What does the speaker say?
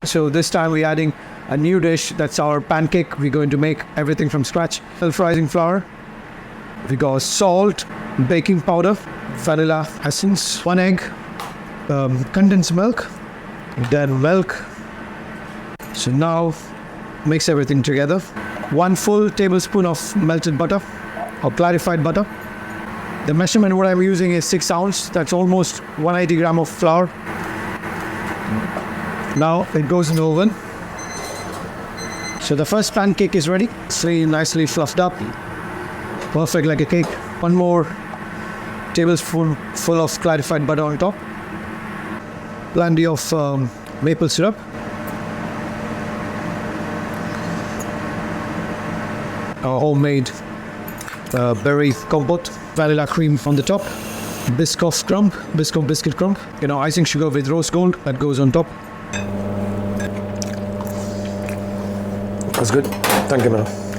So this time we're adding a new dish. That's our pancake. We're going to make everything from scratch. Self-rising flour. We got salt, baking powder, vanilla essence, 1 egg, condensed milk, then milk. So now mix everything together. 1 full tablespoon of melted butter or clarified butter. The measurement what I'm using is 6 ounces. That's almost 180 gram of flour. Now it goes in the oven. So the first pancake is ready. It's nicely fluffed up. Perfect like a cake. 1 more tablespoon full of clarified butter on top. Plenty of maple syrup. Our homemade berry compote. Vanilla cream on the top. Biscoff biscuit crumb. Icing sugar with rose gold that goes on top. That's good. Thank you, man.